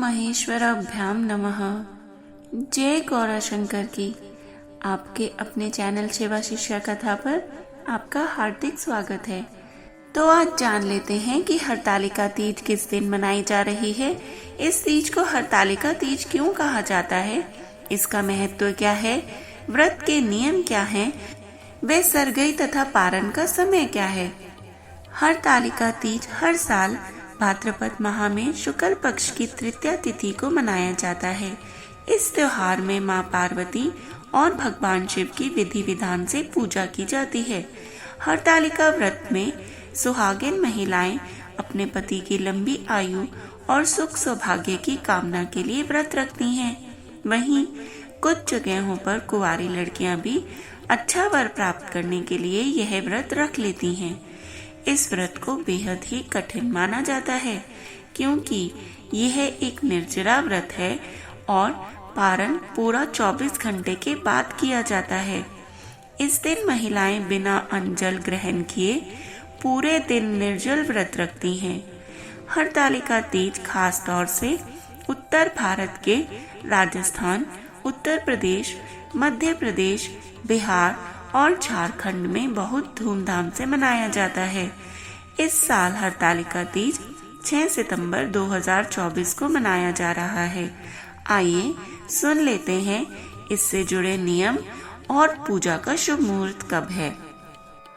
महेश्वराभ्याम नमः। जय गौराशंकर की। आपके अपने चैनल सेवा शिष्या कथा पर आपका हार्दिक स्वागत है। तो आज जान लेते हैं कि हरतालिका तीज किस दिन मनाई जा रही है। इस तीज को हरतालिका तीज क्यों कहा जाता है, इसका महत्व क्या है, व्रत के नियम क्या हैं, वे सरगई तथा पारण का समय क्या है। हरतालिका तीज हर साल भाद्रपद माह में शुक्ल पक्ष की तृतीया तिथि को मनाया जाता है। इस त्योहार में मां पार्वती और भगवान शिव की विधि विधान से पूजा की जाती है। हरतालिका व्रत में सुहागिन महिलाएं अपने पति की लंबी आयु और सुख सौभाग्य की कामना के लिए व्रत रखती हैं। वहीं कुछ जगहों पर कुंवारी लड़कियां भी अच्छा वर प्राप्त करने के लिए यह व्रत रख लेती हैं। इस व्रत को बेहद ही कठिन माना जाता है, क्योंकि यह एक निर्जरा व्रत है और पारण पूरा 24 घंटे के बाद किया जाता है। इस दिन महिलाएं बिना अन्न जल ग्रहण किए पूरे दिन निर्जल व्रत रखती हैं। हरतालिका तीज खास तौर से उत्तर भारत के राजस्थान, उत्तर प्रदेश, मध्य प्रदेश, बिहार और झारखंड में बहुत धूमधाम से मनाया जाता है। इस साल हरतालिका तीज 6 सितंबर 2024 को मनाया जा रहा है। आइए सुन लेते हैं इससे जुड़े नियम और पूजा का शुभ मुहूर्त कब है।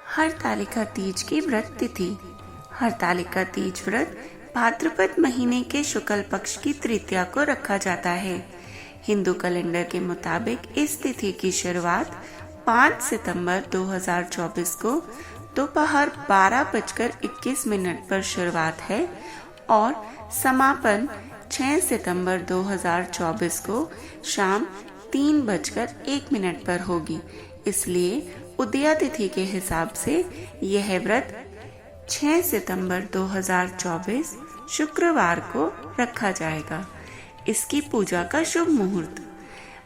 हरतालिका तीज की व्रत तिथि। हरतालिका तीज व्रत भाद्रपद महीने के शुक्ल पक्ष की तृतीया को रखा जाता है। हिंदू कैलेंडर के मुताबिक इस तिथि की शुरुआत 5 सितंबर 2024 को दोपहर 12:21 पर शुरुआत है और समापन 6 सितंबर 2024 को शाम 3:01 पर होगी। इसलिए उदया तिथि के हिसाब से यह व्रत 6 सितंबर 2024 शुक्रवार को रखा जाएगा। इसकी पूजा का शुभ मुहूर्त।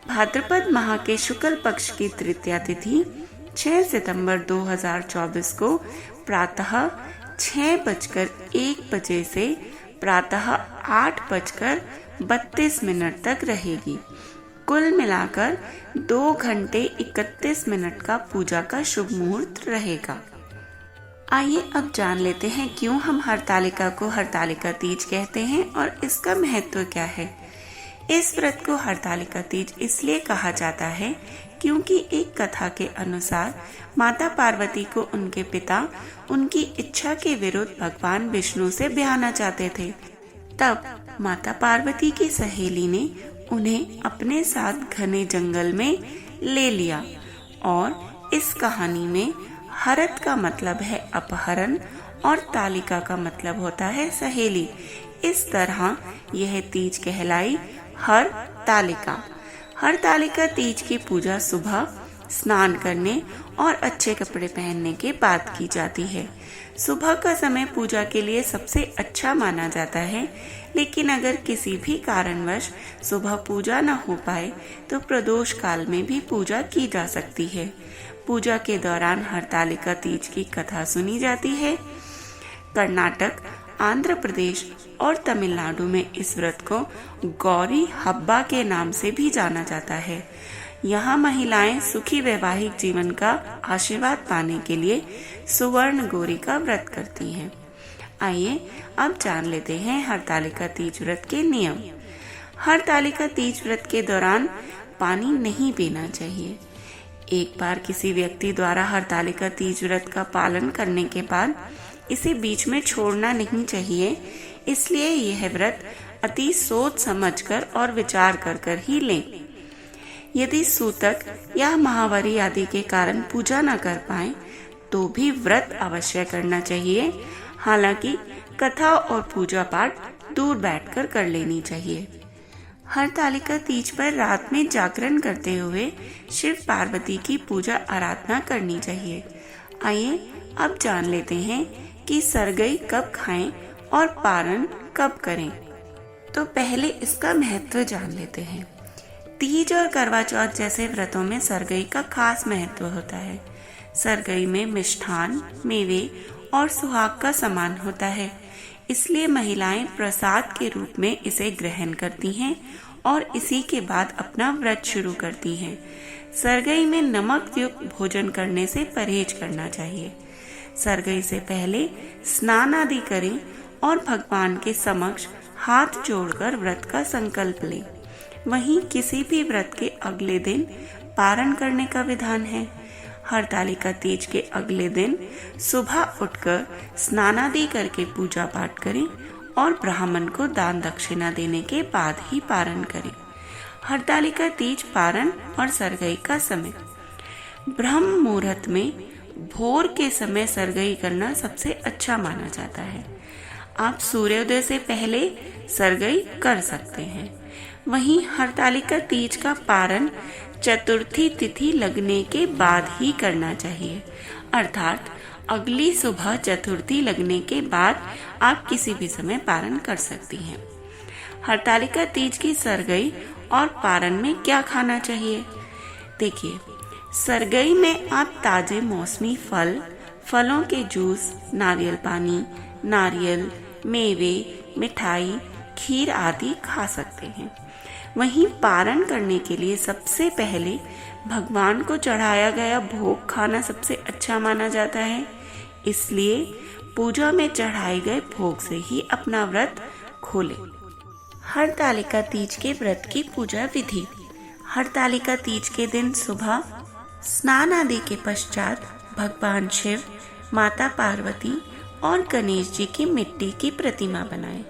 भाद्रपद माह के शुक्ल पक्ष की तृतीया तिथि 6 सितंबर 2024 को प्रातः 6:01 से प्रातः 8:32 तक रहेगी। कुल मिलाकर 2 घंटे 31 मिनट का पूजा का शुभ मुहूर्त रहेगा। आइए अब जान लेते हैं क्यों हम हरतालिका को हरतालिका तीज कहते हैं और इसका महत्व क्या है। इस व्रत को हरतालिका तीज इसलिए कहा जाता है क्योंकि एक कथा के अनुसार माता पार्वती को उनके पिता उनकी इच्छा के विरुद्ध भगवान विष्णु से ब्याहना चाहते थे। तब माता पार्वती की सहेली ने उन्हें अपने साथ घने जंगल में ले लिया और इस कहानी में हरत का मतलब है अपहरण और तालिका का मतलब होता है सहेली। इस तरह यह तीज कहलाई हरतालिका। हरतालिका तीज की पूजा सुबह स्नान करने और अच्छे कपड़े पहनने के बाद की जाती है। सुबह का समय पूजा के लिए सबसे अच्छा माना जाता है, लेकिन अगर किसी भी कारणवश सुबह पूजा न हो पाए तो प्रदोष काल में भी पूजा की जा सकती है। पूजा के दौरान हरतालिका तीज की कथा सुनी जाती है। कर्नाटक, आंध्र प्रदेश और तमिलनाडु में इस व्रत को गौरी हब्बा के नाम से भी जाना जाता है। यहाँ महिलाएं सुखी वैवाहिक जीवन का आशीर्वाद पाने के लिए सुवर्ण गौरी का व्रत करती हैं। आइए अब जान लेते हैं हरतालिका तीज व्रत के नियम। हरतालिका तीज व्रत के दौरान पानी नहीं पीना चाहिए। एक बार किसी व्यक्ति द्वारा हरतालिका तीज व्रत का पालन करने के बाद इसे बीच में छोड़ना नहीं चाहिए। इसलिए यह व्रत अति सोच समझकर और विचार कर ही लें। यदि सूतक या महावारी आदि के कारण पूजा न कर पाए तो भी व्रत अवश्य करना चाहिए। हालांकि कथा और पूजा पाठ दूर बैठकर कर लेनी चाहिए। हरतालिका तीज पर रात में जागरण करते हुए शिव पार्वती की पूजा आराधना करनी चाहिए। आइए अब जान लेते हैं कि सरगई कब खाएं और पारण कब करें। तो पहले इसका महत्व जान लेते हैं। तीज और करवा चौथ जैसे व्रतों में सरगई का खास महत्व होता है। सरगई में मिष्ठान, मेवे और सुहाग का सामान होता है। इसलिए महिलाएं प्रसाद के रूप में इसे ग्रहण करती हैं और इसी के बाद अपना व्रत शुरू करती हैं। सरगई में नमक युक्त भोजन करने से परहेज करना चाहिए। सरगई से पहले स्नान आदि करें और भगवान के समक्ष हाथ जोड़कर व्रत का संकल्प लें। वहीं किसी भी व्रत के अगले दिन पारण करने का विधान है। हरतालिका तीज के अगले दिन सुबह उठकर स्नान आदि करके पूजा पाठ करें और ब्राह्मण को दान दक्षिणा देने के बाद ही पारण करें। हरतालिका तीज पारण और सरगई का समय। ब्रह्म मुहूर्त में भोर के समय सरगई करना सबसे अच्छा माना जाता है। आप सूर्योदय से पहले सरगई कर सकते हैं। वहीं हरतालिका तीज का पारण चतुर्थी तिथि लगने के बाद ही करना चाहिए, अर्थात अगली सुबह चतुर्थी लगने के बाद आप किसी भी समय पारण कर सकती हैं। हरतालिका तीज की सरगई और पारण में क्या खाना चाहिए? देखिए, सरगई में आप ताजे मौसमी फलों के जूस, नारियल पानी, नारियल, मेवे, मिठाई, खीर आदि खा सकते हैं। वहीं पारण करने के लिए सबसे पहले भगवान को चढ़ाया गया भोग खाना सबसे अच्छा माना जाता है। इसलिए पूजा में चढ़ाए गए भोग से ही अपना व्रत खोलें। हरतालिका तीज के व्रत की पूजा विधि। हरतालिका तीज के दिन सुबह स्नान आदि के पश्चात भगवान शिव, माता पार्वती और गणेश जी की मिट्टी की प्रतिमा बनाएं।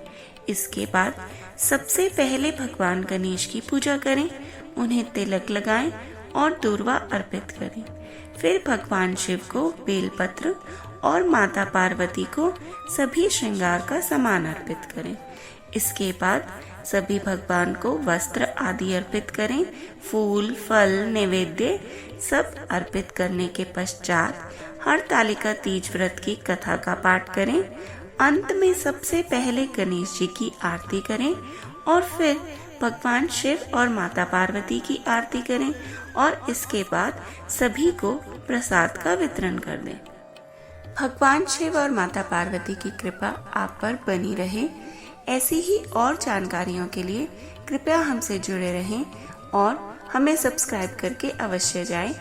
इसके बाद सबसे पहले भगवान गणेश की पूजा करें, उन्हें तिलक लगाएं और दूर्वा अर्पित करें। फिर भगवान शिव को बेलपत्र और माता पार्वती को सभी श्रृंगार का सामान अर्पित करें। इसके बाद सभी भगवान को वस्त्र आदि अर्पित करें। फूल, फल, नैवेद्य सब अर्पित करने के पश्चात हरतालिका तीज व्रत की कथा का पाठ करें। अंत में सबसे पहले गणेश जी की आरती करें और फिर भगवान शिव और माता पार्वती की आरती करें और इसके बाद सभी को प्रसाद का वितरण कर दें। भगवान शिव और माता पार्वती की कृपा आप पर बनी रहे। ऐसी ही और जानकारियों के लिए कृपया हमसे जुड़े रहें और हमें सब्सक्राइब करके अवश्य जाएं।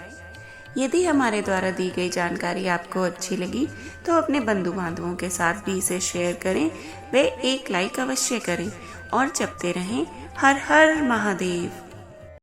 यदि हमारे द्वारा दी गई जानकारी आपको अच्छी लगी तो अपने बंधु बांधवों के साथ भी इसे शेयर करें। वे एक लाइक अवश्य करें और जपते रहें हर हर महादेव।